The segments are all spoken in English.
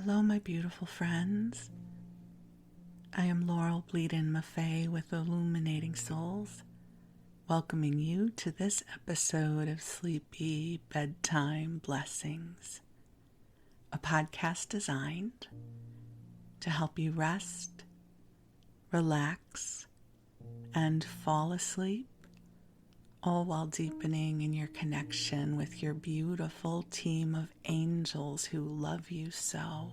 Hello, my beautiful friends. I am Laurel Bleadon-Maffei with Illuminating Souls, welcoming you to this episode of Sleepy Bedtime Blessings, a podcast designed to help you rest, relax, and fall asleep, all while deepening in your connection with your beautiful team of angels who love you so.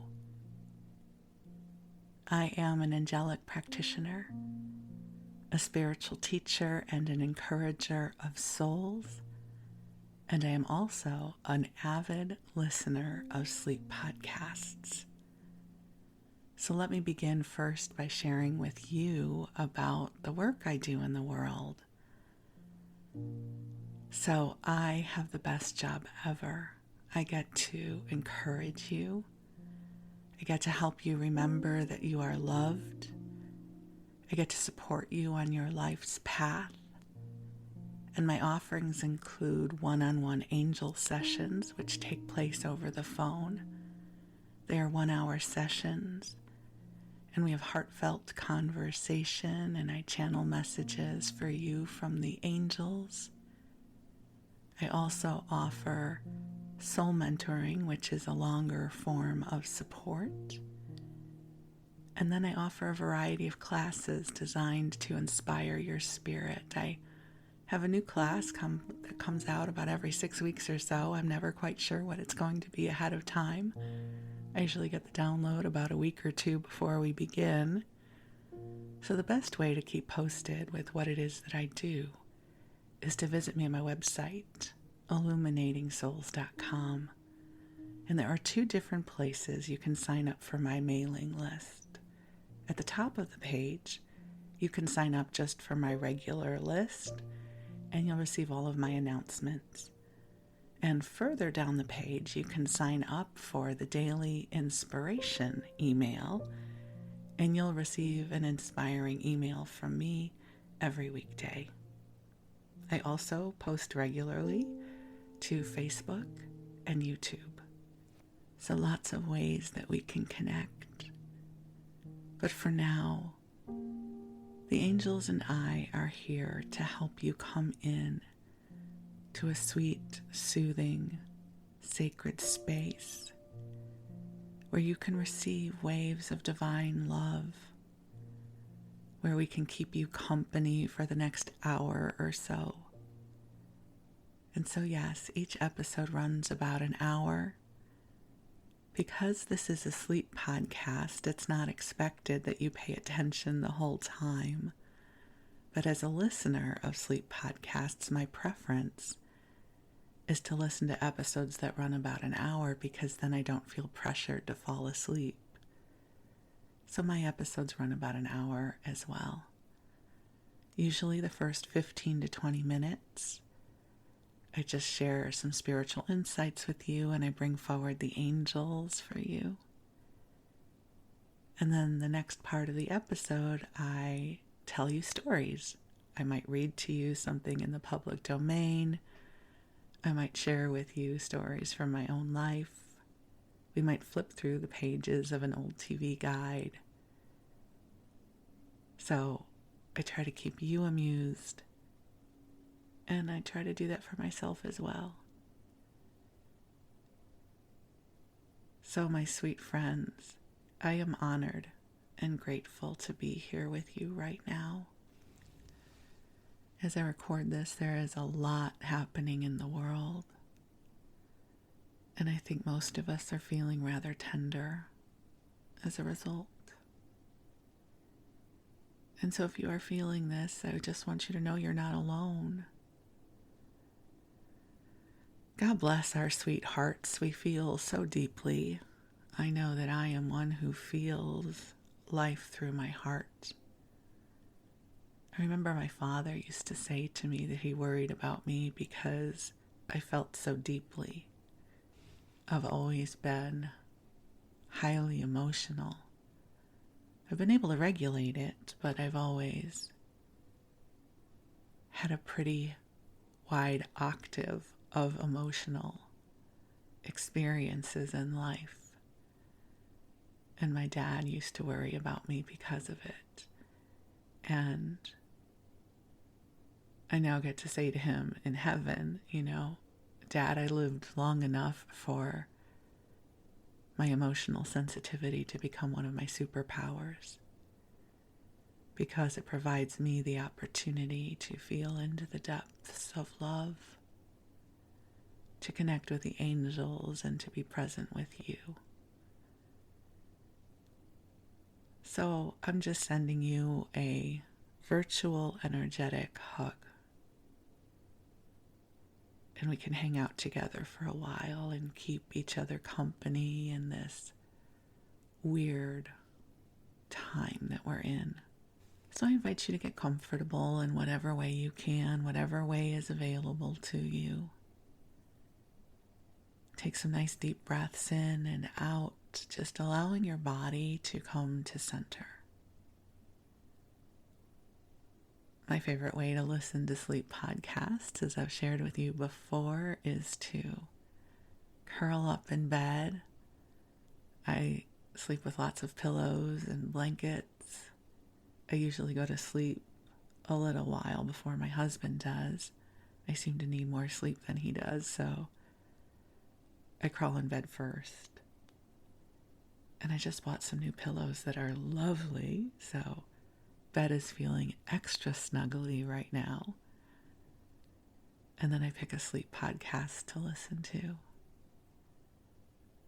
I am an angelic practitioner, a spiritual teacher, and an encourager of souls, and I am also an avid listener of sleep podcasts. So let me begin first by sharing with you about the work I do in the world. So I have the best job ever. I get to encourage you. I get to help you remember that you are loved. I get to support you on your life's path. And my offerings include one-on-one angel sessions, which take place over the phone. They are 1-hour sessions, and we have heartfelt conversation, and I channel messages for you from the angels. I also offer soul mentoring, which is a longer form of support. And then I offer a variety of classes designed to inspire your spirit. I have a new class that comes out about every 6 weeks or so. I'm never quite sure what it's going to be ahead of time. I usually get the download about a week or two before we begin. So the best way to keep posted with what it is that I do is to visit me on my website, illuminatingsouls.com. And there are 2 different places you can sign up for my mailing list. At the top of the page, you can sign up just for my regular list, and you'll receive all of my announcements. And further down the page, you can sign up for the daily inspiration email, and you'll receive an inspiring email from me every weekday. I also post regularly to Facebook and YouTube. So lots of ways that we can connect. But for now, the angels and I are here to help you come in to a sweet, soothing, sacred space where you can receive waves of divine love, where we can keep you company for the next hour or so. And so yes, each episode runs about an hour. Because this is a sleep podcast, it's not expected that you pay attention the whole time. But as a listener of sleep podcasts, my preference is to listen to episodes that run about an hour, because then I don't feel pressured to fall asleep. So my episodes run about an hour as well. Usually the first 15 to 20 minutes, I just share some spiritual insights with you, and I bring forward the angels for you. And then the next part of the episode, I tell you stories. I might read to you something in the public domain. I might share with you stories from my own life. We might flip through the pages of an old TV guide. So I try to keep you amused, and I try to do that for myself as well. So my sweet friends, I am honored and grateful to be here with you right now. As I record this, there is a lot happening in the world, and I think most of us are feeling rather tender as a result. And so if you are feeling this, I just want you to know you're not alone. God bless our sweet hearts. We feel so deeply. I know that I am one who feels life through my heart. I remember my father used to say to me that he worried about me because I felt so deeply. I've always been highly emotional. I've been able to regulate it, but I've always had a pretty wide octave of emotional experiences in life. And my dad used to worry about me because of it. And I now get to say to him in heaven, Dad, I lived long enough for my emotional sensitivity to become one of my superpowers, because it provides me the opportunity to feel into the depths of love, to connect with the angels, and to be present with you. So I'm just sending you a virtual energetic hug. And we can hang out together for a while and keep each other company in this weird time that we're in. So I invite you to get comfortable in whatever way you can, whatever way is available to you. Take some nice deep breaths in and out, just allowing your body to come to center. My favorite way to listen to sleep podcasts, as I've shared with you before, is to curl up in bed. I sleep with lots of pillows and blankets. I usually go to sleep a little while before my husband does. I seem to need more sleep than he does, so I crawl in bed first. And I just bought some new pillows that are lovely, so bed is feeling extra snuggly right now. And then I pick a sleep podcast to listen to.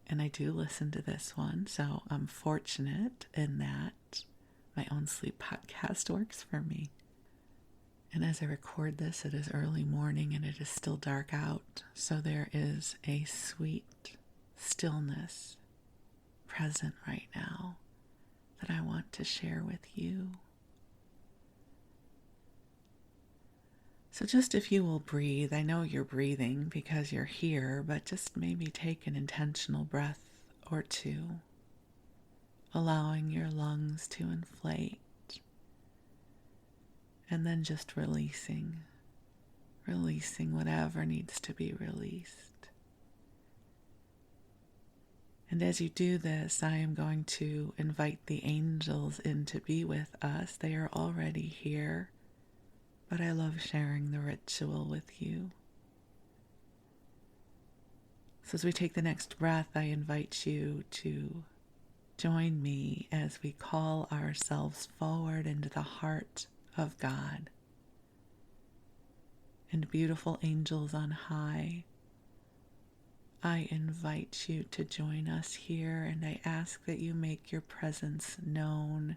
And I do listen to this one, so I'm fortunate in that my own sleep podcast works for me. And as I record this, it is early morning and it is still dark out, so there is a sweet stillness present right now that I want to share with you. So just if you will breathe, I know you're breathing because you're here, but just maybe take an intentional breath or two, allowing your lungs to inflate, and then just releasing whatever needs to be released. And as you do this, I am going to invite the angels in to be with us. They are already here, but I love sharing the ritual with you. So as we take the next breath, I invite you to join me as we call ourselves forward into the heart of God. And beautiful angels on high, I invite you to join us here, and I ask that you make your presence known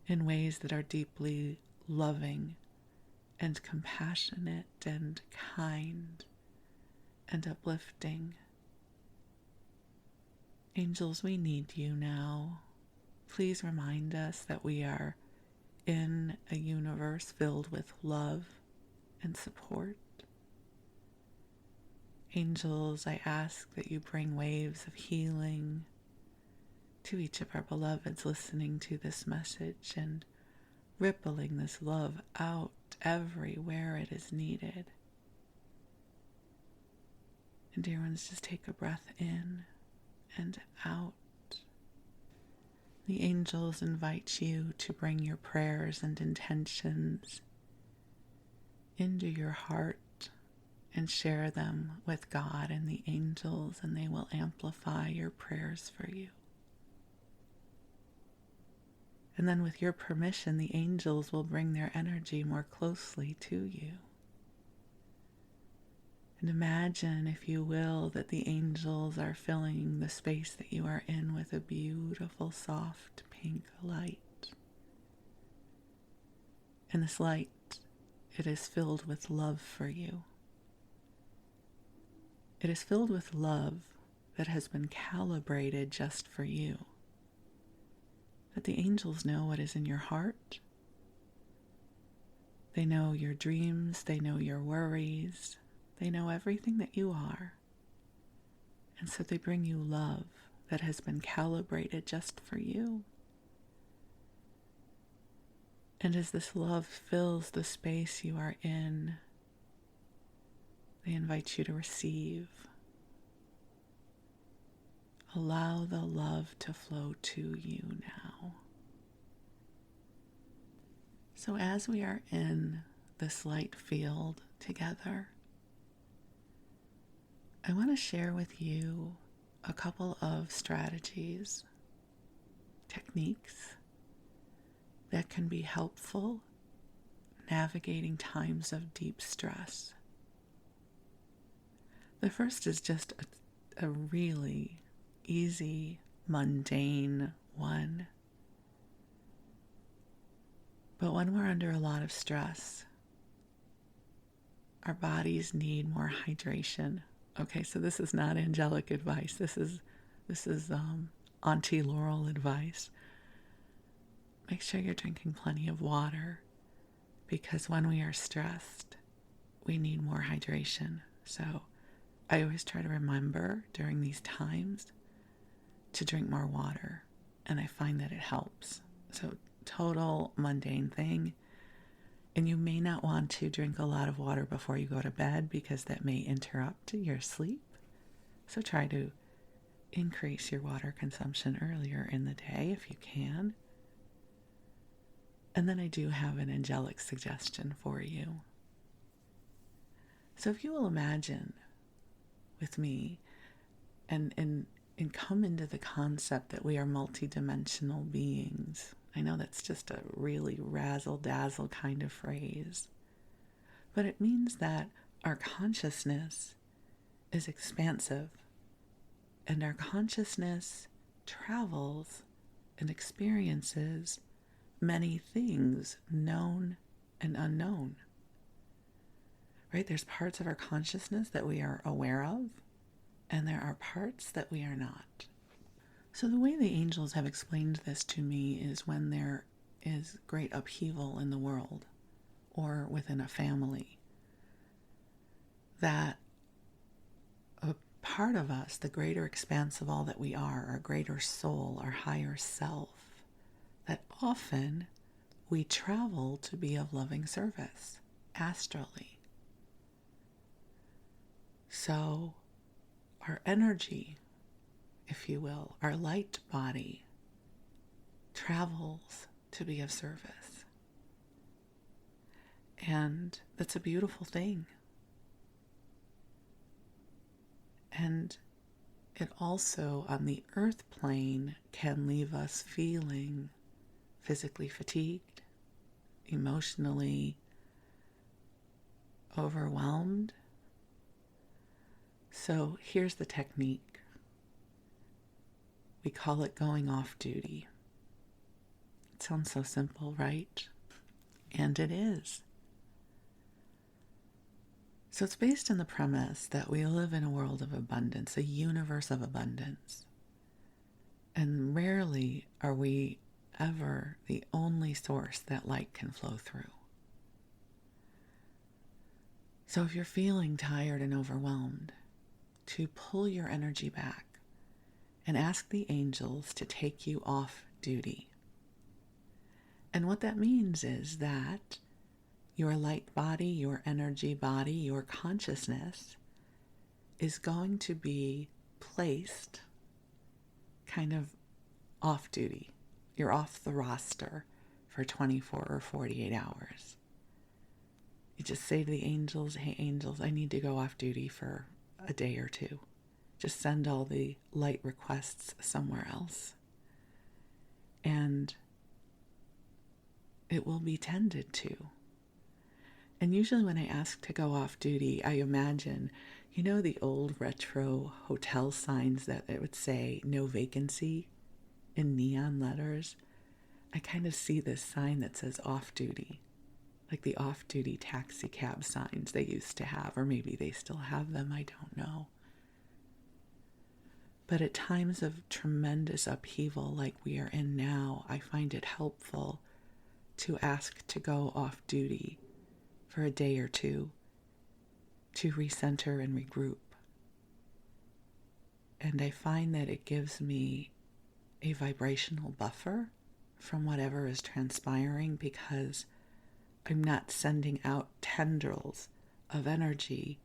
in ways that are deeply loving and compassionate and kind and uplifting. Angels, we need you now. Please remind us that we are in a universe filled with love and support. Angels, I ask that you bring waves of healing to each of our beloveds listening to this message and rippling this love out everywhere it is needed. And dear ones, just take a breath in and out. The angels invite you to bring your prayers and intentions into your heart and share them with God and the angels, and they will amplify your prayers for you. And then with your permission, the angels will bring their energy more closely to you. And imagine, if you will, that the angels are filling the space that you are in with a beautiful, soft pink light. And this light, it is filled with love for you. It is filled with love that has been calibrated just for you. That the angels know what is in your heart. They know your dreams. They know your worries. They know everything that you are. And so they bring you love that has been calibrated just for you. And as this love fills the space you are in, they invite you to receive. Allow the love to flow to you now. So as we are in this light field together, I want to share with you a couple of strategies, techniques that can be helpful navigating times of deep stress. The first is just a really easy, mundane one. But when we're under a lot of stress, our bodies need more hydration. Okay, so this is not angelic advice. This is Auntie Laurel advice. Make sure you're drinking plenty of water, because when we are stressed, we need more hydration. So I always try to remember during these times to drink more water, and I find that it helps. So total mundane thing. And you may not want to drink a lot of water before you go to bed because that may interrupt your sleep. So try to increase your water consumption earlier in the day if you can. And then I do have an angelic suggestion for you. So if you will imagine with me and come into the concept that we are multidimensional beings. I know that's just a really razzle-dazzle kind of phrase, but it means that our consciousness is expansive, and our consciousness travels and experiences many things, known and unknown. Right? There's parts of our consciousness that we are aware of, and there are parts that we are not. So the way the angels have explained this to me is when there is great upheaval in the world or within a family, that a part of us, the greater expanse of all that we are, our greater soul, our higher self, that often we travel to be of loving service astrally. So our energy, if you will, our light body travels to be of service. And that's a beautiful thing. And it also, on the earth plane, can leave us feeling physically fatigued, emotionally overwhelmed. So here's the technique. We call it going off duty. It sounds so simple, right? And it is. So it's based on the premise that we live in a world of abundance, a universe of abundance. And rarely are we ever the only source that light can flow through. So if you're feeling tired and overwhelmed, to pull your energy back and ask the angels to take you off duty. And what that means is that your light body, your energy body, your consciousness is going to be placed kind of off duty. You're off the roster for 24 or 48 hours. You just say to the angels, hey angels, I need to go off duty for a day or two. Just send all the light requests somewhere else. And it will be tended to. And usually when I ask to go off duty, I imagine, you know, the old retro hotel signs that it would say no vacancy in neon letters. I kind of see this sign that says off duty, like the off duty taxi cab signs they used to have, or maybe they still have them, I don't know. But at times of tremendous upheaval like we are in now, I find it helpful to ask to go off duty for a day or two to recenter and regroup. And I find that it gives me a vibrational buffer from whatever is transpiring, because I'm not sending out tendrils of energy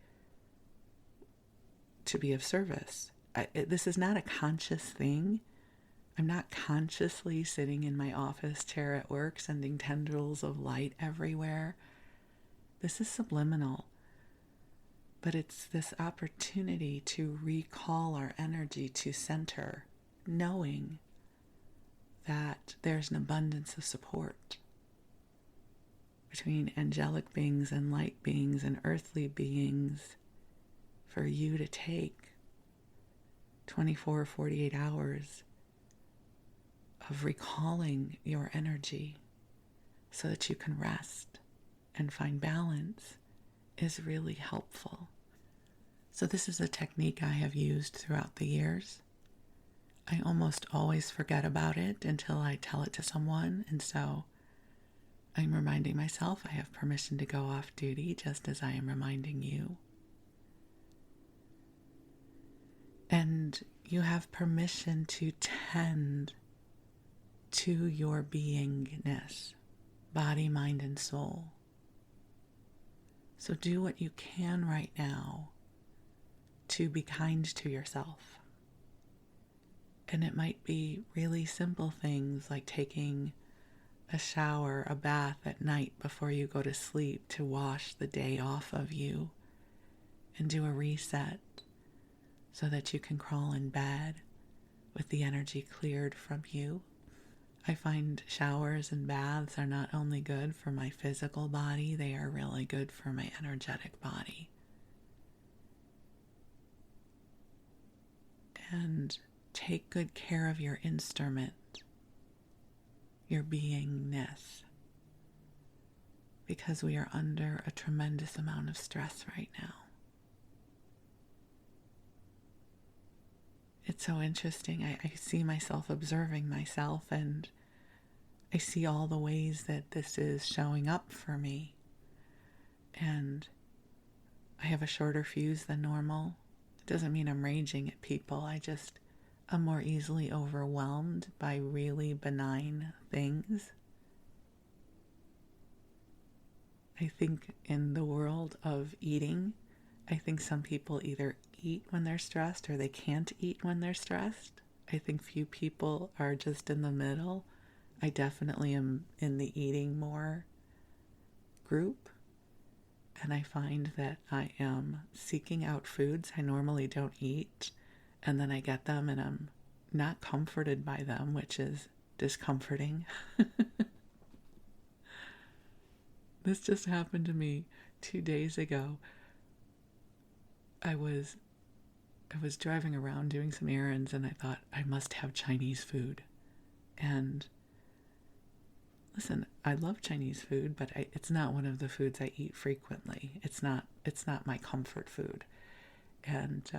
to be of service. this is not a conscious thing. I'm not consciously sitting in my office chair at work sending tendrils of light everywhere. This is subliminal. But it's this opportunity to recall our energy to center, knowing that there's an abundance of support between angelic beings and light beings and earthly beings for you to take 24 or 48 hours of recalling your energy so that you can rest and find balance is really helpful. So this is a technique I have used throughout the years. I almost always forget about it until I tell it to someone, and so I'm reminding myself I have permission to go off duty just as I am reminding you. And you have permission to tend to your beingness, body, mind, and soul. So do what you can right now to be kind to yourself. And it might be really simple things like taking a shower, a bath at night before you go to sleep to wash the day off of you and do a reset so that you can crawl in bed with the energy cleared from you. I find showers and baths are not only good for my physical body, they are really good for my energetic body. And take good care of your instrument, your beingness, because we are under a tremendous amount of stress right now. It's so interesting. I see myself observing myself, and I see all the ways that this is showing up for me. And I have a shorter fuse than normal. It doesn't mean I'm raging at people. I'm more easily overwhelmed by really benign things. I think in the world of eating, I think some people either eat when they're stressed or they can't eat when they're stressed. I think few people are just in the middle. I definitely am in the eating more group. And I find that I am seeking out foods I normally don't eat. And then I get them and I'm not comforted by them, which is discomforting. This just happened to me 2 days ago. I was driving around doing some errands and I thought I must have Chinese food. And listen, I love Chinese food, but it's not one of the foods I eat frequently. It's not my comfort food. And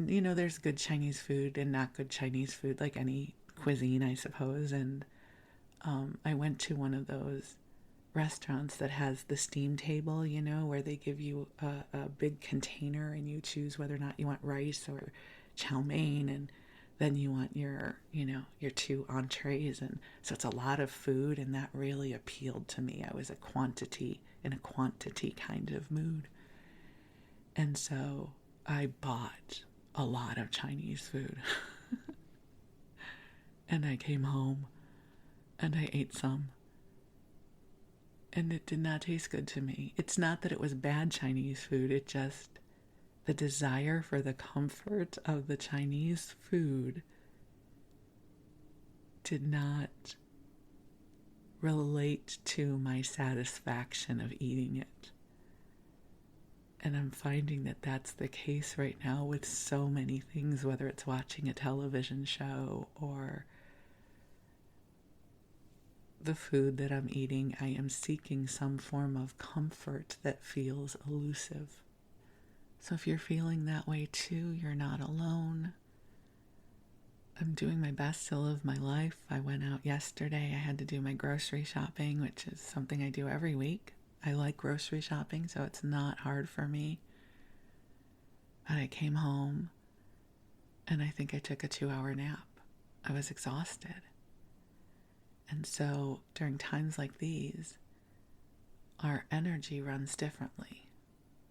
you know, there's good Chinese food and not good Chinese food, like any cuisine, I suppose. And I went to one of those restaurants that has the steam table, you know, where they give you a big container and you choose whether or not you want rice or chow mein, and then you want your 2 entrees. And so it's a lot of food, and that really appealed to me. I was in a quantity kind of mood. And so I bought a lot of Chinese food. And I came home and I ate some. And it did not taste good to me. It's not that it was bad Chinese food. It just, the desire for the comfort of the Chinese food did not relate to my satisfaction of eating it. And I'm finding that that's the case right now with so many things, whether it's watching a television show or the food that I'm eating. I am seeking some form of comfort that feels elusive. So if you're feeling that way too, you're not alone. I'm doing my best to live my life. I went out yesterday. I had to do my grocery shopping, which is something I do every week. I like grocery shopping, so it's not hard for me. But I came home and I think I took a 2-hour nap. I was exhausted. And so during times like these, our energy runs differently.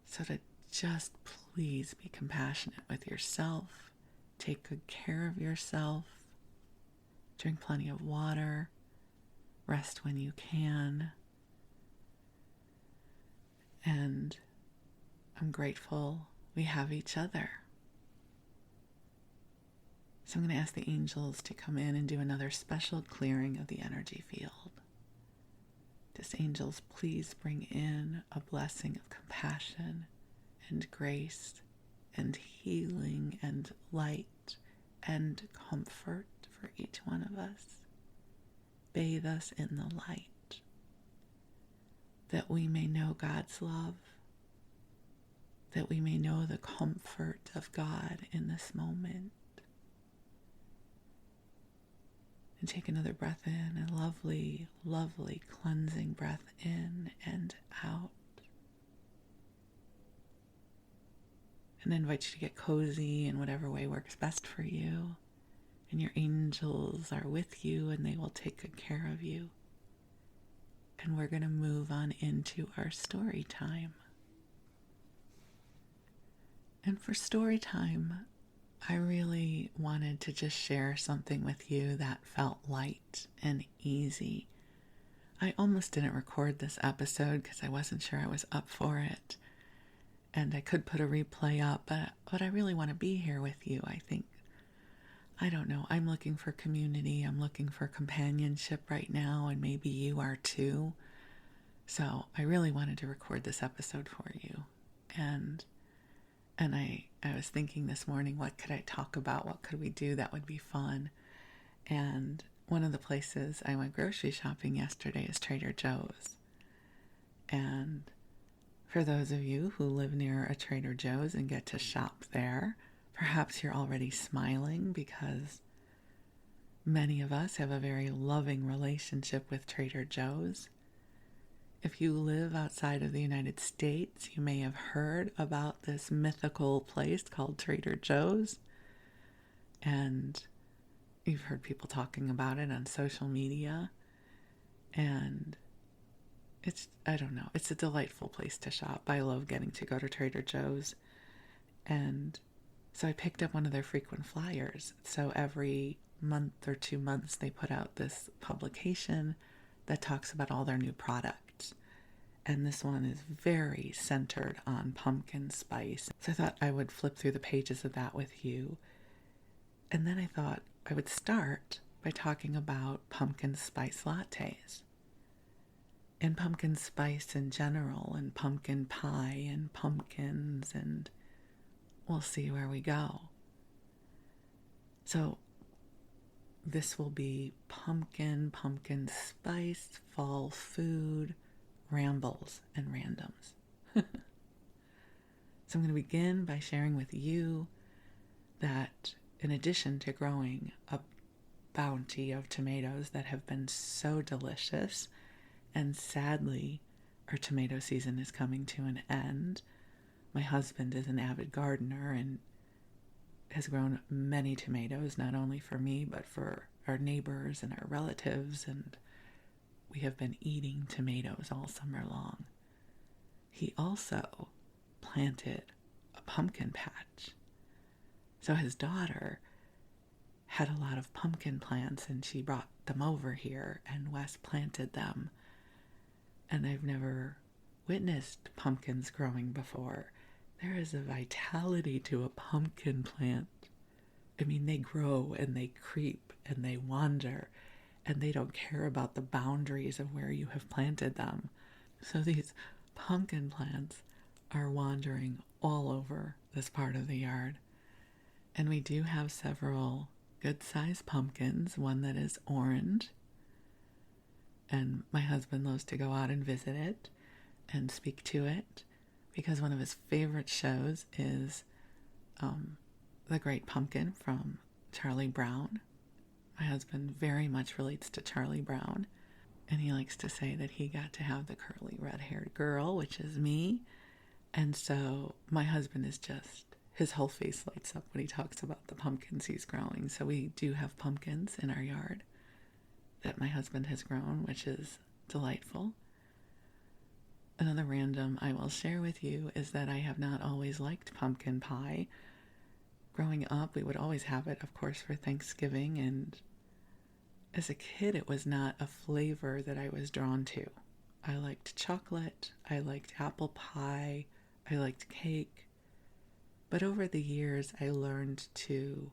So to just please be compassionate with yourself. Take good care of yourself. Drink plenty of water. Rest when you can. And I'm grateful we have each other. So I'm going to ask the angels to come in and do another special clearing of the energy field. Just angels, please bring in a blessing of compassion and grace and healing and light and comfort for each one of us. Bathe us in the light, that we may know God's love, that we may know the comfort of God in this moment. And take another breath in, a lovely, lovely cleansing breath in and out. And I invite you to get cozy in whatever way works best for you. And your angels are with you and they will take good care of you. And we're going to move on into our story time. And for story time, I really wanted to just share something with you that felt light and easy. I almost didn't record this episode because I wasn't sure I was up for it. And I could put a replay up, but I really want to be here with you, I think. I don't know. I'm looking for community. I'm looking for companionship right now, and maybe you are too. So I really wanted to record this episode for you. And I was thinking this morning, what could I talk about? What could we do that would be fun? And one of the places I went grocery shopping yesterday is Trader Joe's. And for those of you who live near a Trader Joe's and get to shop there, perhaps you're already smiling because many of us have a very loving relationship with Trader Joe's. If you live outside of the United States, you may have heard about this mythical place called Trader Joe's. And you've heard people talking about it on social media. And it's a delightful place to shop. I love getting to go to Trader Joe's. And so I picked up one of their frequent flyers. So every month or 2 months, they put out this publication that talks about all their new products. And this one is very centered on pumpkin spice. So I thought I would flip through the pages of that with you. And then I thought I would start by talking about pumpkin spice lattes. And pumpkin spice in general, and pumpkin pie, and pumpkins, and we'll see where we go. So this will be pumpkin spice, fall food, rambles, and randoms. So I'm going to begin by sharing with you that in addition to growing a bounty of tomatoes that have been so delicious, and sadly our tomato season is coming to an end, my husband is an avid gardener and has grown many tomatoes, not only for me, but for our neighbors and our relatives, and we have been eating tomatoes all summer long. He also planted a pumpkin patch. So his daughter had a lot of pumpkin plants, and she brought them over here, and Wes planted them. And I've never witnessed pumpkins growing before. There is a vitality to a pumpkin plant. I mean, they grow and they creep and they wander, and they don't care about the boundaries of where you have planted them. So these pumpkin plants are wandering all over this part of the yard. And we do have several good-sized pumpkins, one that is orange. And my husband loves to go out and visit it and speak to it, because one of his favorite shows is The Great Pumpkin from Charlie Brown. My husband very much relates to Charlie Brown, and he likes to say that he got to have the curly red-haired girl, which is me. And so my husband is just, his whole face lights up when he talks about the pumpkins he's growing. So we do have pumpkins in our yard that my husband has grown, which is delightful. Another random I will share with you is that I have not always liked pumpkin pie. Growing up, we would always have it, of course, for Thanksgiving, and as a kid, it was not a flavor that I was drawn to. I liked chocolate, I liked apple pie, I liked cake, but over the years, I learned to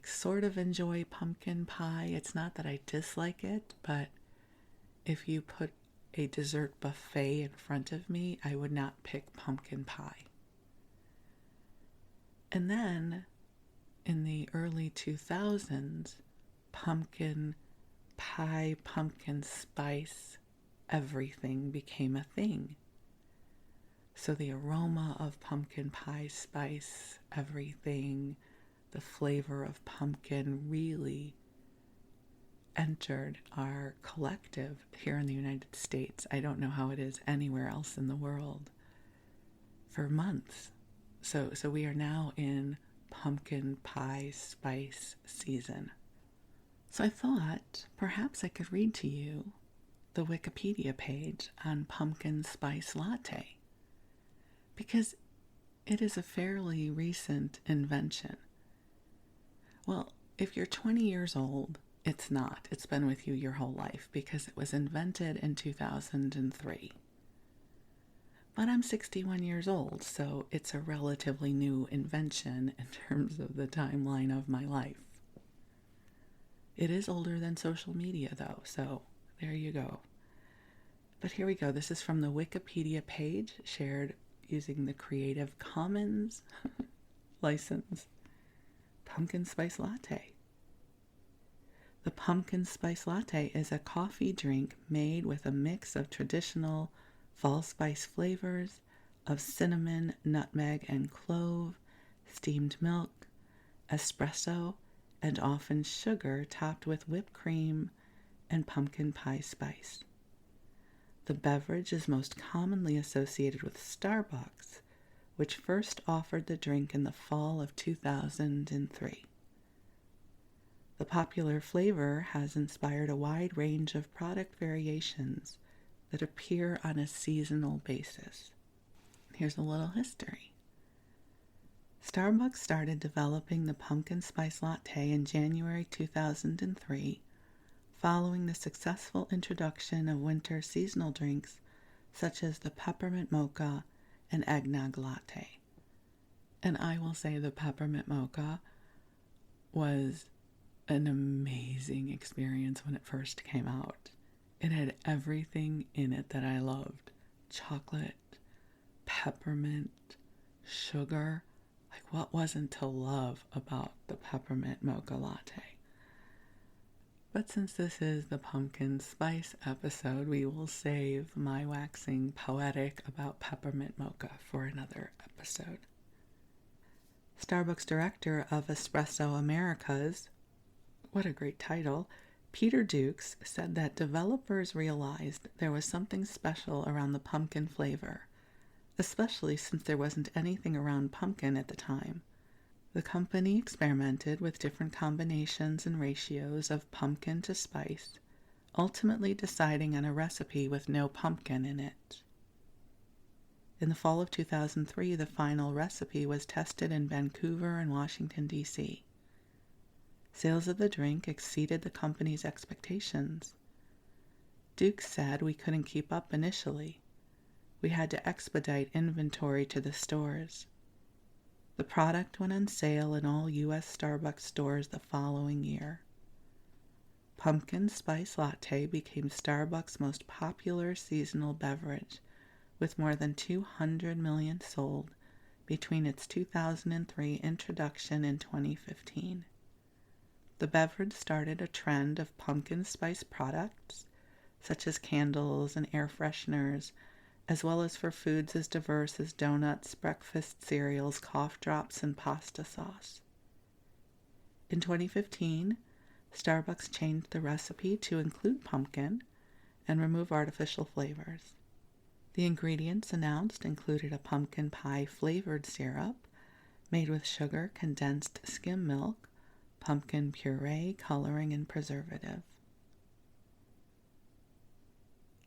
sort of enjoy pumpkin pie. It's not that I dislike it, but if you put a dessert buffet in front of me, I would not pick pumpkin pie. And then in the early 2000s, pumpkin pie, pumpkin spice, everything became a thing. So the aroma of pumpkin pie spice, everything, the flavor of pumpkin really entered our collective here in the United States. I don't know how it is anywhere else in the world. For months. So we are now in pumpkin pie spice season. So I thought perhaps I could read to you the Wikipedia page on pumpkin spice latte, because it is a fairly recent invention. Well, if you're 20 years old, it's not. It's been with you your whole life because it was invented in 2003. But I'm 61 years old, so it's a relatively new invention in terms of the timeline of my life. It is older than social media, though, so there you go. But here we go. This is from the Wikipedia page, shared using the Creative Commons license. Pumpkin Spice Latte. The Pumpkin Spice Latte is a coffee drink made with a mix of traditional fall spice flavors of cinnamon, nutmeg, and clove, steamed milk, espresso, and often sugar topped with whipped cream and pumpkin pie spice. The beverage is most commonly associated with Starbucks, which first offered the drink in the fall of 2003. The popular flavor has inspired a wide range of product variations that appear on a seasonal basis. Here's a little history. Starbucks started developing the pumpkin spice latte in January 2003, following the successful introduction of winter seasonal drinks such as the peppermint mocha and eggnog latte. And I will say the peppermint mocha was an amazing experience when it first came out. It had everything in it that I loved. Chocolate, peppermint, sugar. What wasn't to love about the peppermint mocha latte? But since this is the pumpkin spice episode, we will save my waxing poetic about peppermint mocha for another episode. Starbucks director of Espresso Americas, what a great title, Peter Dukes, said that developers realized there was something special around the pumpkin flavor, especially since there wasn't anything around pumpkin at the time. The company experimented with different combinations and ratios of pumpkin to spice, ultimately deciding on a recipe with no pumpkin in it. In the fall of 2003, the final recipe was tested in Vancouver and Washington, D.C. Sales of the drink exceeded the company's expectations. Duke said we couldn't keep up initially. We had to expedite inventory to the stores. The product went on sale in all U.S. Starbucks stores the following year. Pumpkin Spice Latte became Starbucks' most popular seasonal beverage, with more than 200 million sold between its 2003 introduction and 2015. The beverage started a trend of pumpkin spice products, such as candles and air fresheners, as well as for foods as diverse as donuts, breakfast cereals, cough drops, and pasta sauce. In 2015, Starbucks changed the recipe to include pumpkin and remove artificial flavors. The ingredients announced included a pumpkin pie flavored syrup made with sugar, condensed skim milk, pumpkin puree, coloring, and preservative.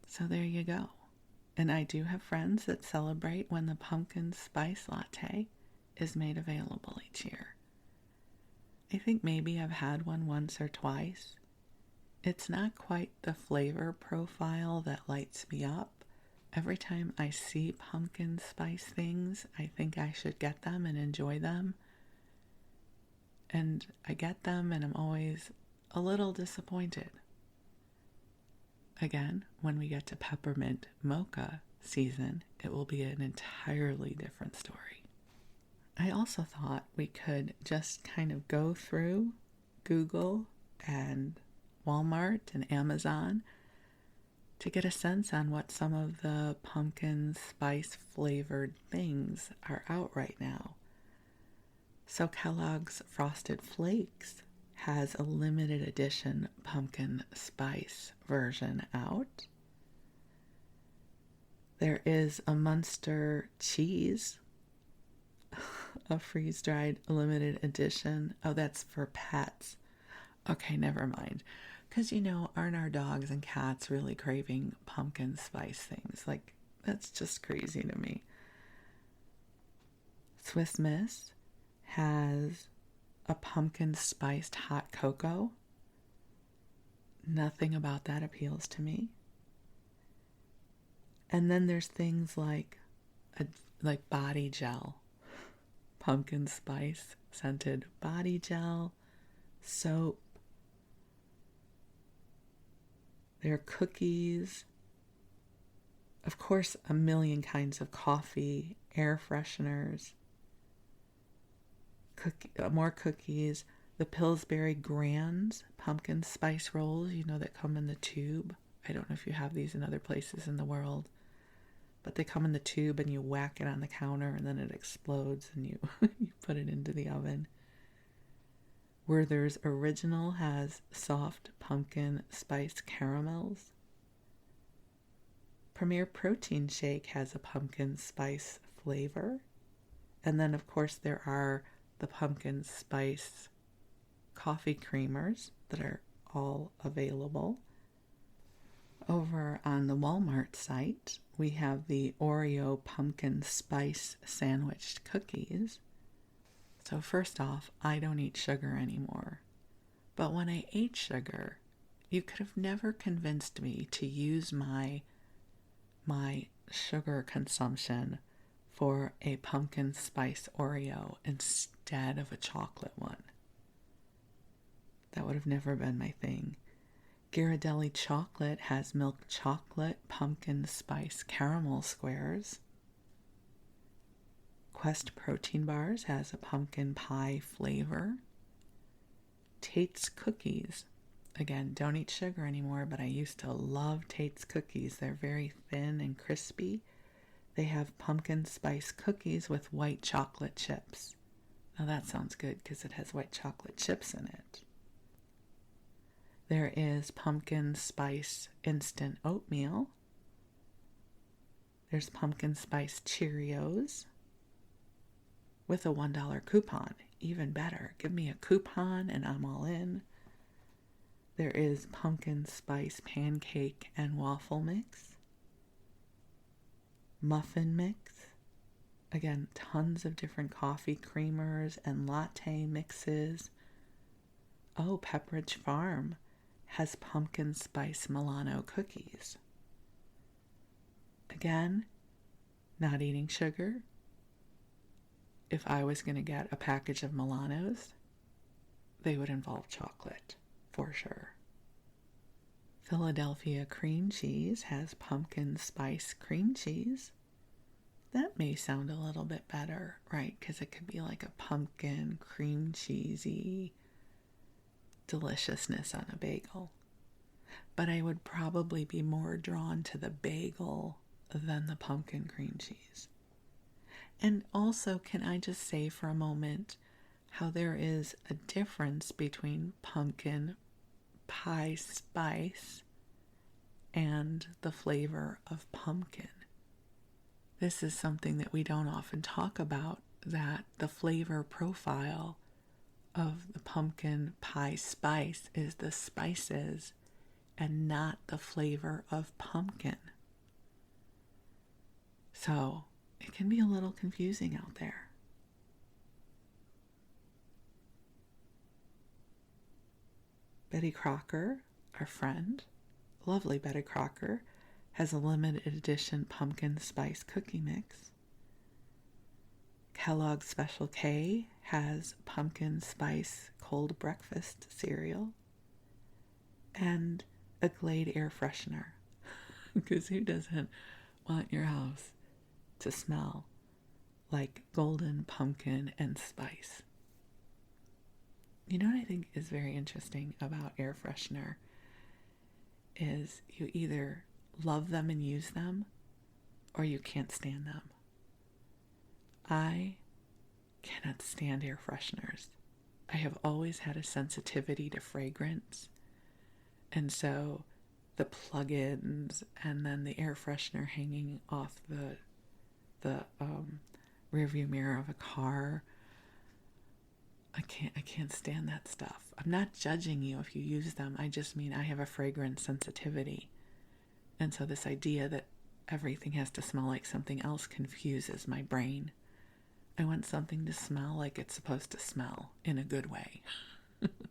So there you go. And I do have friends that celebrate when the Pumpkin Spice Latte is made available each year. I think maybe I've had one once or twice. It's not quite the flavor profile that lights me up. Every time I see pumpkin spice things, I think I should get them and enjoy them. And I get them and I'm always a little disappointed. Again, when we get to peppermint mocha season, it will be an entirely different story. I also thought we could just kind of go through Google and Walmart and Amazon to get a sense on what some of the pumpkin spice flavored things are out right now. So Kellogg's Frosted Flakes has a limited edition pumpkin spice version out. There is a Munster cheese, a freeze-dried limited edition. Oh, that's for pets. Okay, never mind. Because, aren't our dogs and cats really craving pumpkin spice things? Like, that's just crazy to me. Swiss Miss has a pumpkin spiced hot cocoa. Nothing about that appeals to me. And then there's things like body gel, pumpkin spice scented body gel, soap. There are cookies. Of course, a million kinds of coffee, air fresheners, more cookies, the Pillsbury Grands pumpkin spice rolls, that come in the tube. I don't know if you have these in other places in the world, but they come in the tube and you whack it on the counter and then it explodes and you, you put it into the oven. Werther's Original has soft pumpkin spice caramels. Premier Protein Shake has a pumpkin spice flavor. And then, of course, there are the pumpkin spice coffee creamers that are all available. Over on the Walmart site, we have the Oreo pumpkin spice sandwiched cookies. So first off, I don't eat sugar anymore. But when I ate sugar, you could have never convinced me to use my sugar consumption for a pumpkin spice Oreo instead of a chocolate one. That would have never been my thing. Ghirardelli Chocolate has milk chocolate pumpkin spice caramel squares. Quest Protein Bars has a pumpkin pie flavor. Tate's Cookies. Again, don't eat sugar anymore, but I used to love Tate's Cookies. They're very thin and crispy. They have pumpkin spice cookies with white chocolate chips. Now that sounds good because it has white chocolate chips in it. There is pumpkin spice instant oatmeal. There's pumpkin spice Cheerios with a $1 coupon. Even better. Give me a coupon and I'm all in. There is pumpkin spice pancake and waffle mix. Muffin mix. Again, tons of different coffee creamers and latte mixes. Oh, Pepperidge Farm has pumpkin spice Milano cookies. Again, not eating sugar. If I was going to get a package of Milanos, they would involve chocolate, for sure. Philadelphia Cream Cheese has pumpkin spice cream cheese. That may sound a little bit better, right? Because it could be like a pumpkin cream cheesy deliciousness on a bagel. But I would probably be more drawn to the bagel than the pumpkin cream cheese. And also, can I just say for a moment how there is a difference between pumpkin pie spice and the flavor of pumpkin. This is something that we don't often talk about, that the flavor profile of the pumpkin pie spice is the spices and not the flavor of pumpkin. So it can be a little confusing out there. Betty Crocker, our friend, lovely Betty Crocker, has a limited edition pumpkin spice cookie mix. Kellogg's Special K has pumpkin spice cold breakfast cereal. And a Glade air freshener. Because who doesn't want your house to smell like golden pumpkin and spice? You know what I think is very interesting about air freshener is you either love them and use them, or you can't stand them. I cannot stand air fresheners. I have always had a sensitivity to fragrance, and so the plug-ins and then the air freshener hanging off the rearview mirror of a car, I can't stand that stuff. I'm not judging you if you use them. I just mean I have a fragrance sensitivity. And so this idea that everything has to smell like something else confuses my brain. I want something to smell like it's supposed to smell in a good way.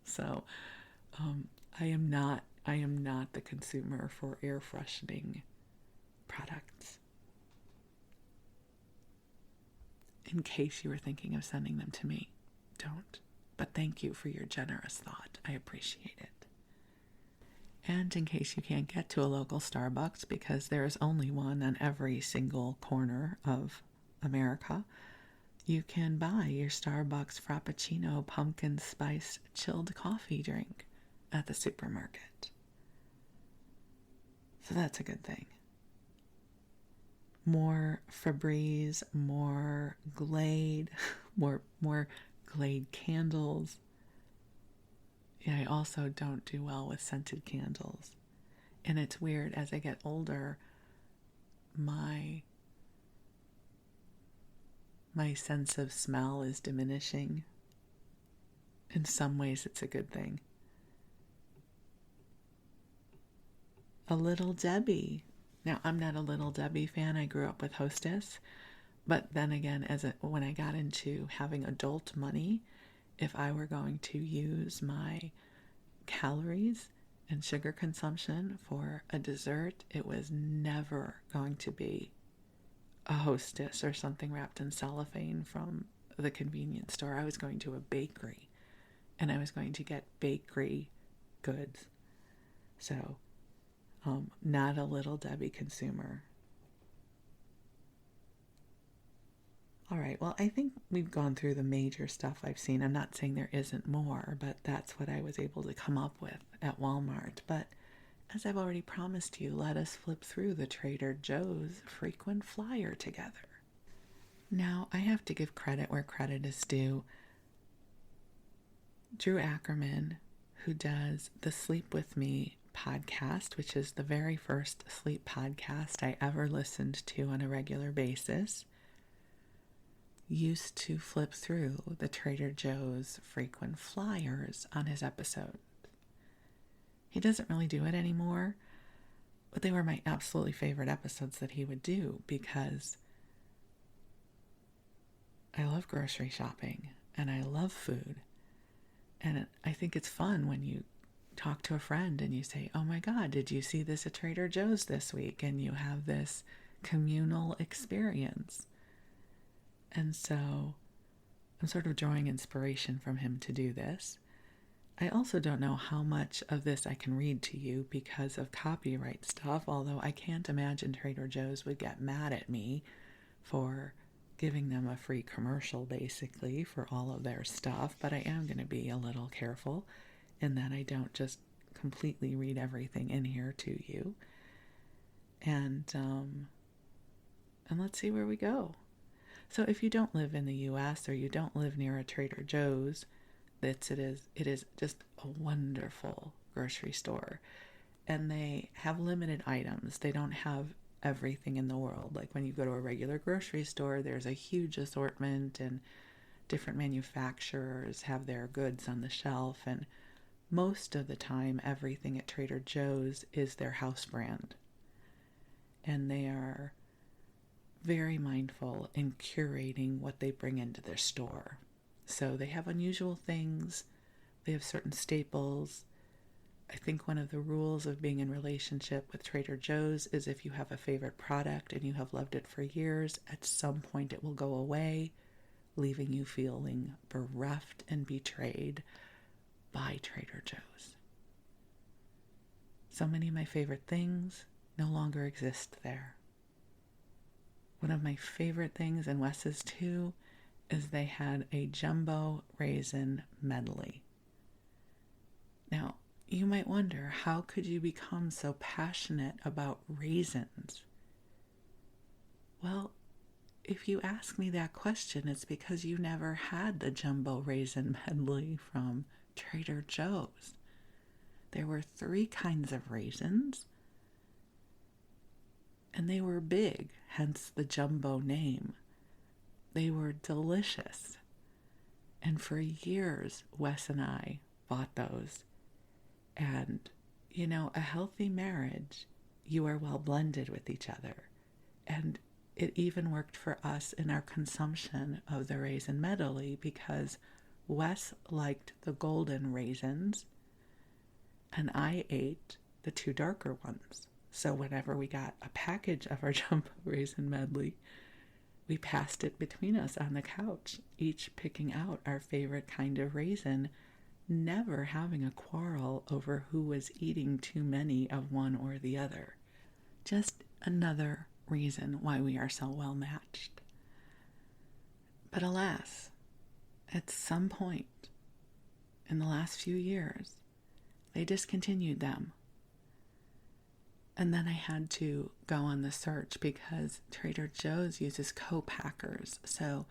So I am not the consumer for air freshening products. In case you were thinking of sending them to me, don't. But thank you for your generous thought. I appreciate it. And in case you can't get to a local Starbucks because there is only one on every single corner of America, you can buy your Starbucks Frappuccino pumpkin spice chilled coffee drink at the supermarket. So that's a good thing. More Febreze, more Glade, more Glade candles. Yeah, I also don't do well with scented candles. And it's weird, as I get older, my sense of smell is diminishing. In some ways, it's a good thing. A Little Debbie. Now, I'm not a Little Debbie fan. I grew up with Hostess. But then again, when I got into having adult money, if I were going to use my calories and sugar consumption for a dessert, it was never going to be a Hostess or something wrapped in cellophane from the convenience store. I was going to a bakery, and I was going to get bakery goods. So, not a Little Debbie consumer. All right, well, I think we've gone through the major stuff I've seen. I'm not saying there isn't more, but that's what I was able to come up with at Walmart. But as I've already promised you, let us flip through the Trader Joe's frequent flyer together. Now, I have to give credit where credit is due. Drew Ackerman, who does the Sleep With Me podcast, which is the very first sleep podcast I ever listened to on a regular basis, used to flip through the Trader Joe's frequent flyers on his episode. He doesn't really do it anymore, but they were my absolutely favorite episodes that he would do because I love grocery shopping and I love food. And I think it's fun when you talk to a friend and you say, oh my God, did you see this at Trader Joe's this week? And you have this communal experience. And so I'm sort of drawing inspiration from him to do this. I also don't know how much of this I can read to you because of copyright stuff, although I can't imagine Trader Joe's would get mad at me for giving them a free commercial, basically, for all of their stuff. But I am going to be a little careful in that I don't just completely read everything in here to you. And let's see where we go. So if you don't live in the U.S. or you don't live near a Trader Joe's, it is just a wonderful grocery store. And they have limited items. They don't have everything in the world. Like when you go to a regular grocery store, there's a huge assortment and different manufacturers have their goods on the shelf. And most of the time, everything at Trader Joe's is their house brand. And they are very mindful in curating what they bring into their store. So they have unusual things. They have certain staples. I think one of the rules of being in relationship with Trader Joe's is if you have a favorite product and you have loved it for years, at some point it will go away, leaving you feeling bereft and betrayed by Trader Joe's. So many of my favorite things no longer exist there. One of my favorite things, and Wes's too, is they had a jumbo raisin medley. Now, you might wonder, how could you become so passionate about raisins? Well, if you ask me that question, it's because you never had the jumbo raisin medley from Trader Joe's. There were 3 kinds of raisins, and they were big, hence the jumbo name. They were delicious. And for years, Wes and I bought those. And, a healthy marriage, you are well blended with each other. And it even worked for us in our consumption of the raisin medley because Wes liked the golden raisins and I ate the 2 darker ones. So whenever we got a package of our jumbo raisin medley, we passed it between us on the couch, each picking out our favorite kind of raisin, never having a quarrel over who was eating too many of one or the other. Just another reason why we are so well matched. But alas, at some point in the last few years, they discontinued them. And then I had to go on the search because Trader Joe's uses co-packers. So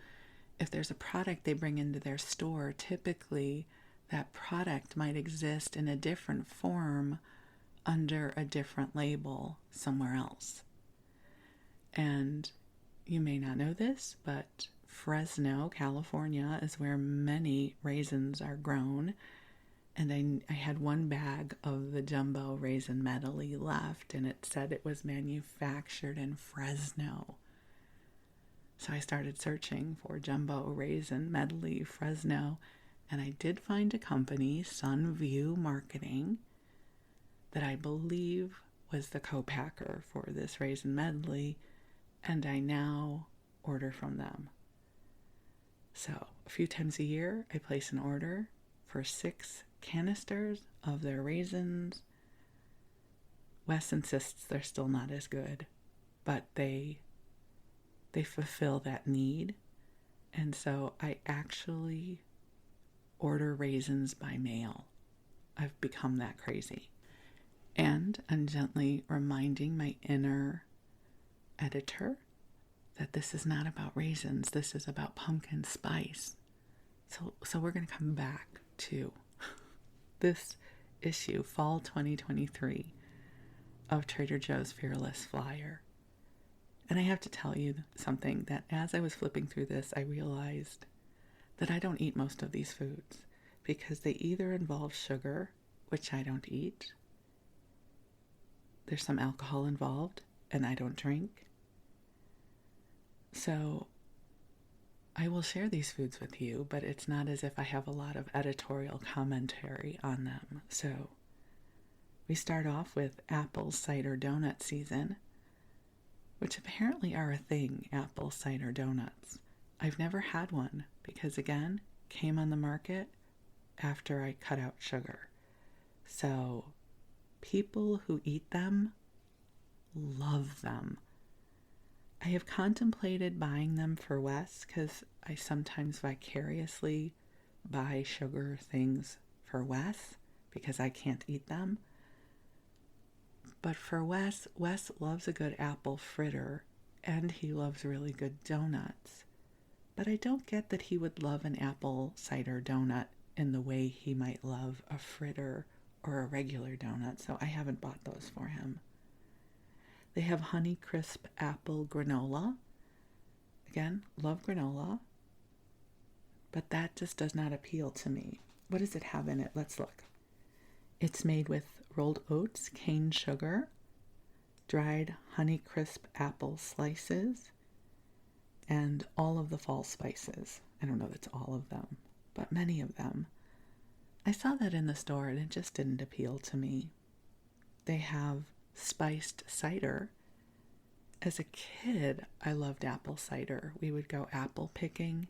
if there's a product they bring into their store, typically that product might exist in a different form under a different label somewhere else. And you may not know this, but Fresno, California is where many raisins are grown. And I had 1 bag of the jumbo raisin medley left, and it said it was manufactured in Fresno. So I started searching for jumbo raisin medley Fresno, and I did find a company, Sunview Marketing, that I believe was the co-packer for this raisin medley, and I now order from them. So a few times a year, I place an order for 6 canisters of their raisins. Wes insists they're still not as good, but they fulfill that need. And so I actually order raisins by mail. I've become that crazy. And I'm gently reminding my inner editor that this is not about raisins. This is about pumpkin spice. So we're going to come back to this issue, fall 2023 of Trader Joe's Fearless Flyer. And I have to tell you something, that as I was flipping through this, I realized that I don't eat most of these foods because they either involve sugar, which I don't eat. There's some alcohol involved, and I don't drink. So I will share these foods with you, but it's not as if I have a lot of editorial commentary on them. So we start off with apple cider donut season, which apparently are a thing, apple cider donuts. I've never had one because, again, came on the market after I cut out sugar. So people who eat them love them. I have contemplated buying them for Wes because I sometimes vicariously buy sugar things for Wes because I can't eat them. But for Wes loves a good apple fritter and he loves really good donuts. But I don't get that he would love an apple cider donut in the way he might love a fritter or a regular donut, so I haven't bought those for him. They have Honey Crisp Apple Granola. Again, love granola, but that just does not appeal to me. What does it have in it? Let's look. It's made with rolled oats, cane sugar, dried Honeycrisp apple slices, and all of the fall spices. I don't know that's all of them, but many of them. I saw that in the store and it just didn't appeal to me. They have spiced cider. As a kid, I loved apple cider. We would go apple picking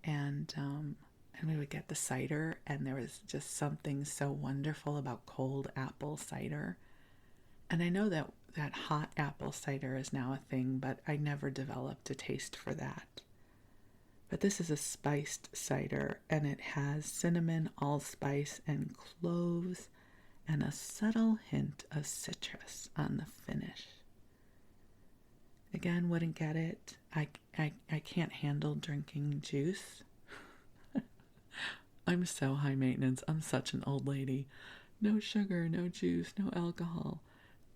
and we would get the cider, and there was just something so wonderful about cold apple cider. And I know that hot apple cider is now a thing, but I never developed a taste for that. But this is a spiced cider, and it has cinnamon, allspice, and cloves, and a subtle hint of citrus on the finish. Again, wouldn't get it. I can't handle drinking juice. I'm so high maintenance. I'm such an old lady. No sugar, no juice, no alcohol.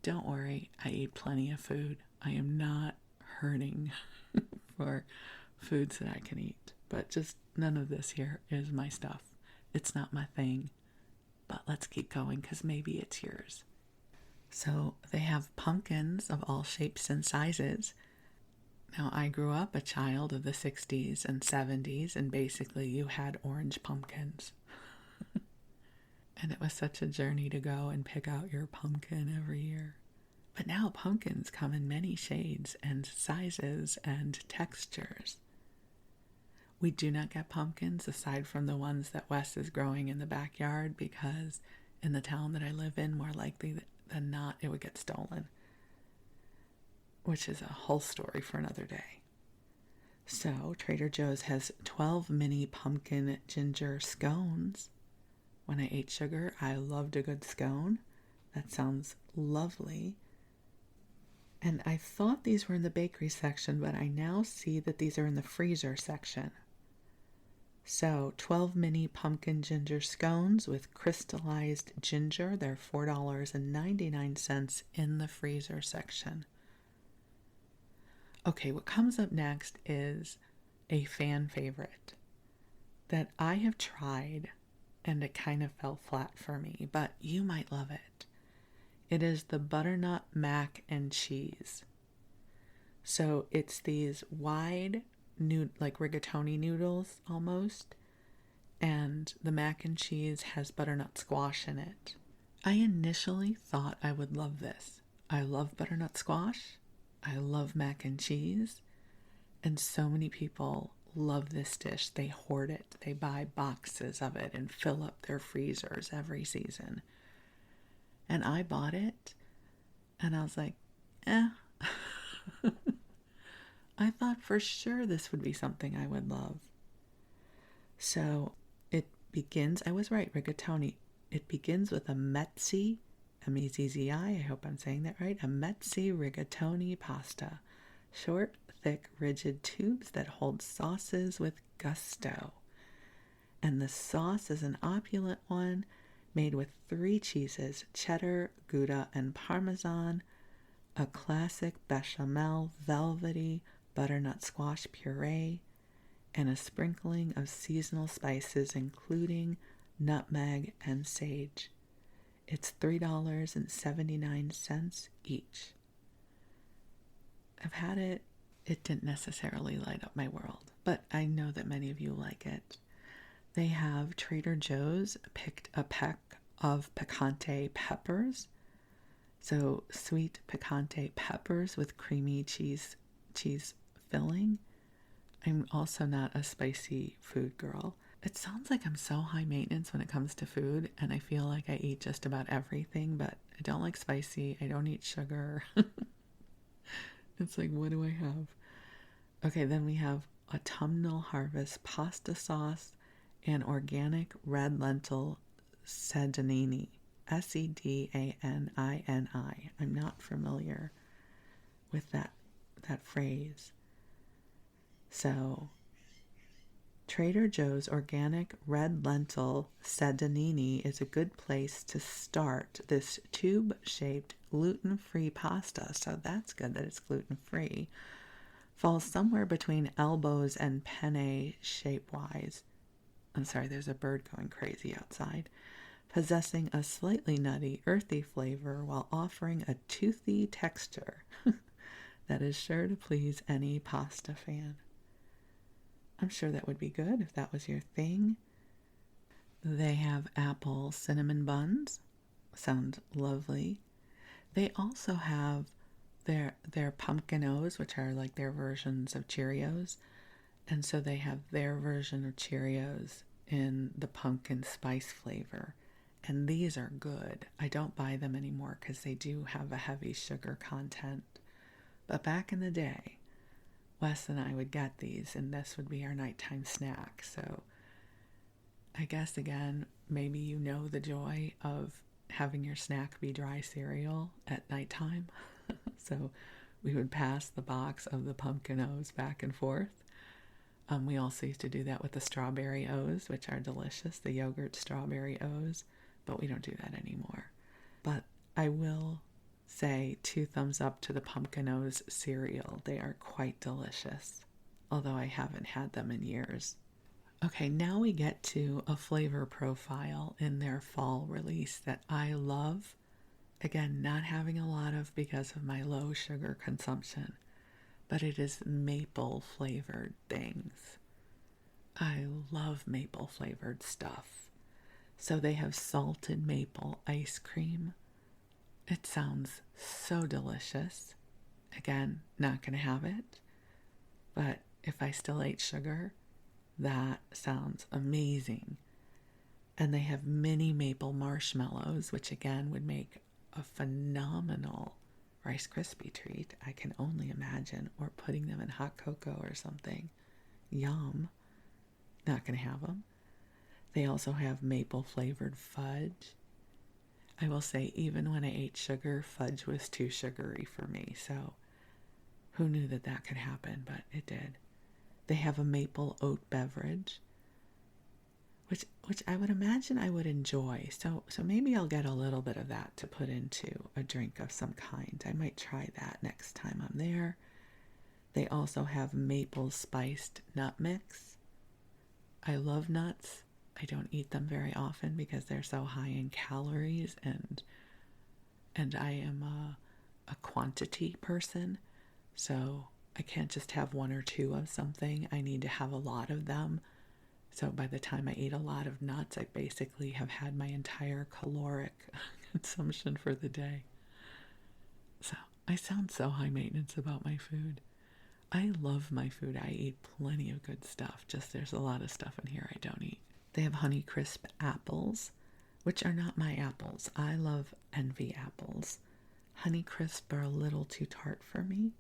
Don't worry, I eat plenty of food. I am not hurting for foods that I can eat. But just none of this here is my stuff. It's not my thing. But let's keep going because maybe it's yours. So they have pumpkins of all shapes and sizes. Now, I grew up a child of the 60s and 70s, and basically you had orange pumpkins. And it was such a journey to go and pick out your pumpkin every year. But now pumpkins come in many shades and sizes and textures. We do not get pumpkins aside from the ones that Wes is growing in the backyard, because in the town that I live in, more likely than not, it would get stolen, which is a whole story for another day. So Trader Joe's has 12 mini pumpkin ginger scones. When I ate sugar, I loved a good scone. That sounds lovely. And I thought these were in the bakery section, but I now see that these are in the freezer section. So 12 mini pumpkin ginger scones with crystallized ginger. They're $4.99 in the freezer section. Okay, what comes up next is a fan favorite that I have tried and it kind of fell flat for me, but you might love it. It is the butternut mac and cheese. So it's these wide, like rigatoni noodles almost, and the mac and cheese has butternut squash in it. I initially thought I would love this. I love butternut squash. I love mac and cheese. And so many people love this dish. They hoard it. They buy boxes of it and fill up their freezers every season. And I bought it, and I was like, I thought for sure this would be something I would love. So it begins, I was right, rigatoni. It begins with a mezzi, M-E-Z-Z-I, I hope I'm saying that right, a mezzi rigatoni pasta. Short, thick, rigid tubes that hold sauces with gusto. And the sauce is an opulent one made with 3 cheeses, cheddar, Gouda, and Parmesan, a classic bechamel, velvety butternut squash puree, and a sprinkling of seasonal spices including nutmeg and sage. It's $3.79 each. I've had it. It didn't necessarily light up my world, but I know that many of you like it. They have Trader Joe's picked a peck of picante peppers. So sweet picante peppers with creamy cheese filling. I'm also not a spicy food girl. It sounds like I'm so high maintenance when it comes to food, and I feel like I eat just about everything, but I don't like spicy. I don't eat sugar. It's like, what do I have? Okay, then we have Autumnal Harvest pasta sauce and organic red lentil sedani. Sedani. I'm not familiar with that phrase. So, Trader Joe's organic red lentil sedani is a good place to start this tube-shaped gluten-free pasta. So that's good that it's gluten-free. Falls somewhere between elbows and penne shape-wise. I'm sorry, there's a bird going crazy outside. possessing a slightly nutty, earthy flavor while offering a toothy texture that is sure to please any pasta fan. I'm sure that would be good if that was your thing. They have apple cinnamon buns. Sound lovely. They also have their pumpkin-O's, which are like their versions of Cheerios. And so they have their version of Cheerios in the pumpkin spice flavor. And these are good. I don't buy them anymore because they do have a heavy sugar content. But back in the day, Wes and I would get these, and this would be our nighttime snack. So I guess, again, maybe you know the joy of having your snack be dry cereal at nighttime. So we would pass the box of the pumpkin O's back and forth. We also used to do that with the strawberry O's, which are delicious, the yogurt strawberry O's, but we don't do that anymore. But I will say 2 thumbs up to the pumpkin O's cereal. They are quite delicious, although I haven't had them in years. Okay, now we get to a flavor profile in their fall release that I love. Again, not having a lot of because of my low sugar consumption, but it is maple flavored things. I love maple flavored stuff. So they have salted maple ice cream. It sounds so delicious. Again, not going to have it, but if I still ate sugar, that sounds amazing. And they have mini maple marshmallows, which again would make a phenomenal Rice Krispie treat. I can only imagine, or putting them in hot cocoa or something. Yum. Not going to have them. They also have maple flavored fudge. I will say, even when I ate sugar, fudge was too sugary for me. So who knew that that could happen, but it did. They have a maple oat beverage, which I would imagine I would enjoy. So maybe I'll get a little bit of that to put into a drink of some kind. I might try that next time I'm there. They also have maple spiced nut mix. I love nuts. I don't eat them very often because they're so high in calories, and I am a quantity person. So I can't just have 1 or 2 of something. I need to have a lot of them. So by the time I eat a lot of nuts, I basically have had my entire caloric consumption for the day. So I sound so high maintenance about my food. I love my food. I eat plenty of good stuff. Just there's a lot of stuff in here I don't eat. They have Honeycrisp apples, which are not my apples. I love Envy apples. Honeycrisp are a little too tart for me.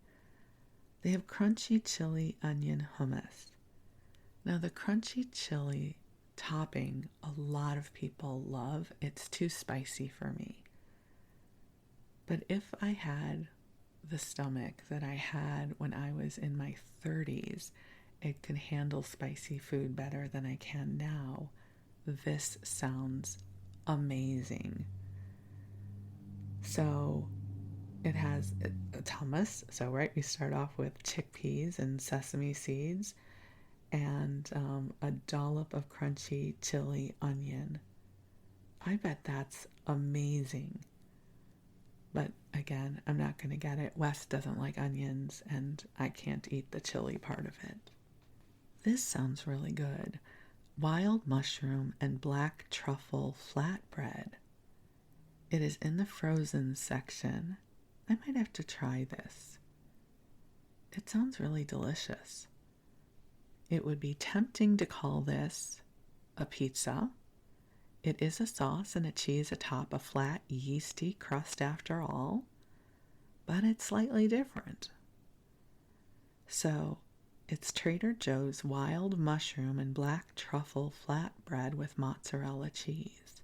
They have crunchy chili onion hummus. Now the crunchy chili topping, a lot of people love. It's too spicy for me. But if I had the stomach that I had when I was in my 30s, it could handle spicy food better than I can now. This sounds amazing. So it has a hummus. So we start off with chickpeas and sesame seeds and a dollop of crunchy chili onion. I bet that's amazing. But again, I'm not going to get it. Wes doesn't like onions, and I can't eat the chili part of it. This sounds really good. Wild mushroom and black truffle flatbread. It is in the frozen section. I might have to try this. It sounds really delicious. It would be tempting to call this a pizza. It is a sauce and a cheese atop a flat, yeasty crust after all, but it's slightly different. So, it's Trader Joe's wild mushroom and black truffle flatbread with mozzarella cheese.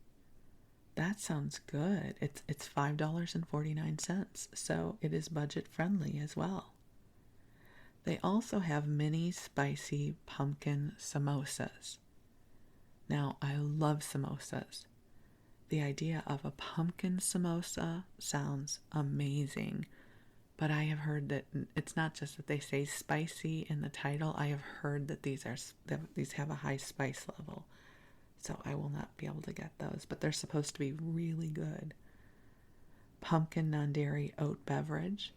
That sounds good. It's $5.49, so it is budget friendly as well. They also have mini spicy pumpkin samosas. Now, I love samosas. The idea of a pumpkin samosa sounds amazing, but I have heard that it's not just that they say spicy in the title. I have heard that these have a high spice level. so I will not be able to get those, but they're supposed to be really good. Pumpkin non-dairy oat beverage.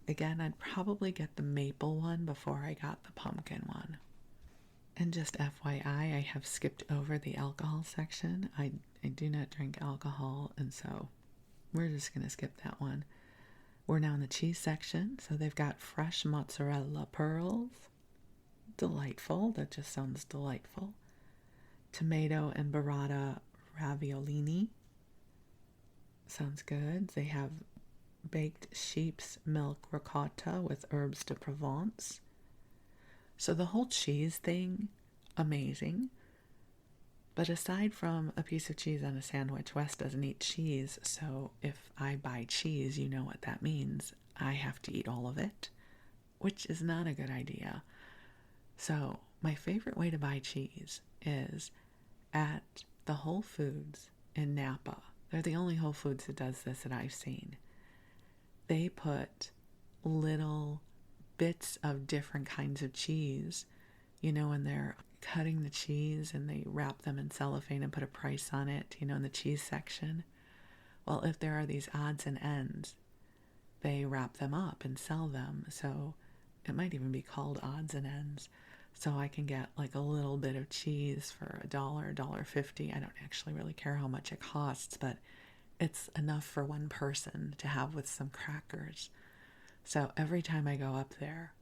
Again, I'd probably get the maple one before I got the pumpkin one. And just FYI, I have skipped over the alcohol section. I do not drink alcohol, and so we're just going to skip that one. We're now in the cheese section, so they've got fresh mozzarella pearls. Delightful. That just sounds delightful. Tomato and burrata raviolini. Sounds good. They have baked sheep's milk ricotta with herbes de Provence. So the whole cheese thing, amazing. But aside from a piece of cheese on a sandwich, Wes doesn't eat cheese, so if I buy cheese, you know what that means. I have to eat all of it, which is not a good idea. So my favorite way to buy cheese is at the Whole Foods in Napa. They're the only Whole Foods that does this that I've seen. They put little bits of different kinds of cheese, when they're cutting the cheese and they wrap them in cellophane and put a price on it, in the cheese section. Well, if there are these odds and ends, they wrap them up and sell them. So it might even be called odds and ends. So I can get like a little bit of cheese for $1, $1.50. I don't actually really care how much it costs, but it's enough for one person to have with some crackers. So every time I go up there,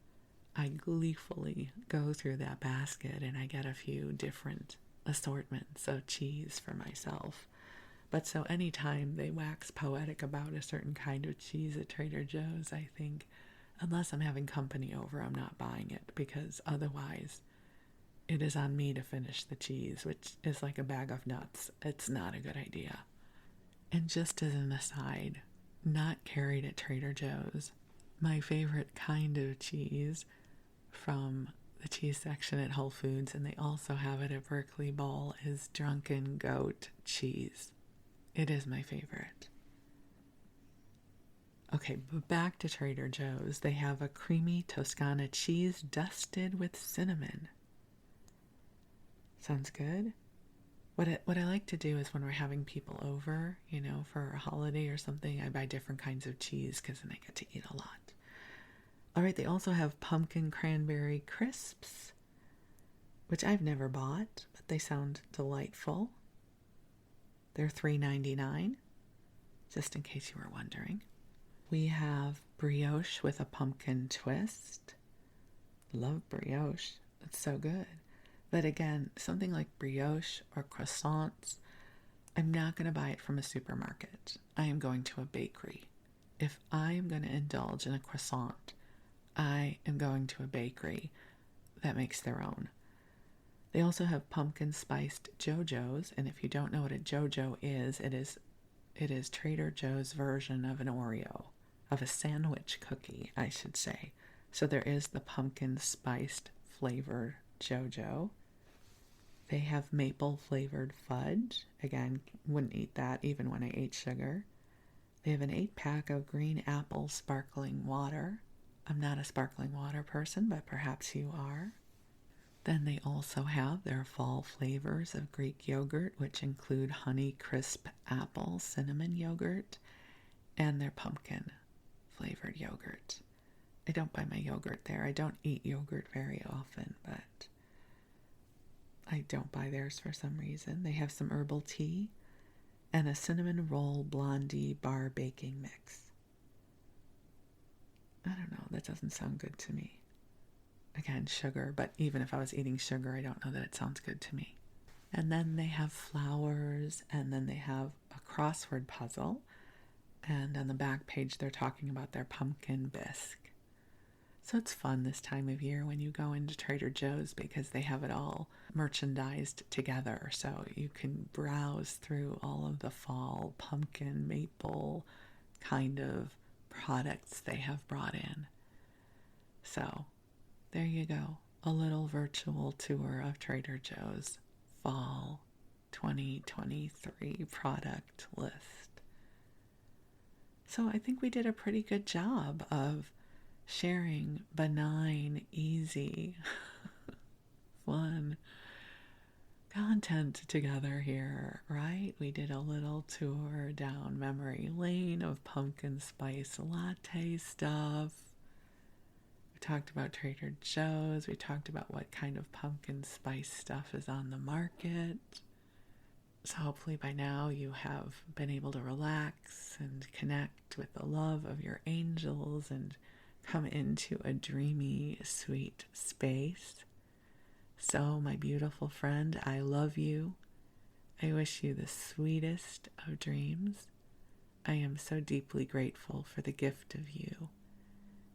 I gleefully go through that basket and I get a few different assortments of cheese for myself. But so anytime they wax poetic about a certain kind of cheese at Trader Joe's, I think, unless I'm having company over, I'm not buying it, because otherwise it is on me to finish the cheese, which is like a bag of nuts. It's not a good idea. And just as an aside, not carried at Trader Joe's, my favorite kind of cheese from the cheese section at Whole Foods, and they also have it at Berkeley Bowl, is Drunken Goat cheese. It is my favorite. Okay, but back to Trader Joe's. They have a creamy Toscana cheese dusted with cinnamon. Sounds good. What I like to do is when we're having people over, for a holiday or something, I buy different kinds of cheese because then I get to eat a lot. All right, they also have pumpkin cranberry crisps, which I've never bought, but they sound delightful. They're $3.99, just in case you were wondering. We have brioche with a pumpkin twist. Love brioche. It's so good. But again, something like brioche or croissants, I'm not going to buy it from a supermarket. I am going to a bakery. If I am going to indulge in a croissant, I am going to a bakery that makes their own. They also have pumpkin spiced JoJo's, and if you don't know what a JoJo is, it is Trader Joe's version of an Oreo, of a sandwich cookie, I should say. So there is the pumpkin spiced flavored JoJo. They have maple flavored fudge. Again, wouldn't eat that even when I ate sugar. They have an 8-pack of green apple sparkling water. I'm not a sparkling water person, but perhaps you are. Then they also have their fall flavors of Greek yogurt, which include honey crisp apple cinnamon yogurt, and their pumpkin flavored yogurt. I don't buy my yogurt there. I don't eat yogurt very often, but I don't buy theirs for some reason. They have some herbal tea and a cinnamon roll blondie bar baking mix. I don't know. That doesn't sound good to me. Again, sugar, but even if I was eating sugar, I don't know that it sounds good to me. And then they have flowers, and then they have a crossword puzzle. And on the back page, they're talking about their pumpkin bisque. So it's fun this time of year when you go into Trader Joe's because they have it all merchandised together. So you can browse through all of the fall pumpkin maple kind of products they have brought in. So there you go. A little virtual tour of Trader Joe's fall 2023 product list. So I think we did a pretty good job of sharing benign, easy, fun content tent together here, right? We did a little tour down memory lane of pumpkin spice latte stuff. We talked about Trader Joe's. We talked about what kind of pumpkin spice stuff is on the market. So hopefully by now you have been able to relax and connect with the love of your angels and come into a dreamy, sweet space. So, my beautiful friend, I love you. I wish you the sweetest of dreams. I am so deeply grateful for the gift of you,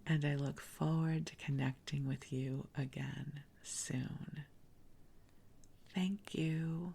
and I look forward to connecting with you again soon. Thank you.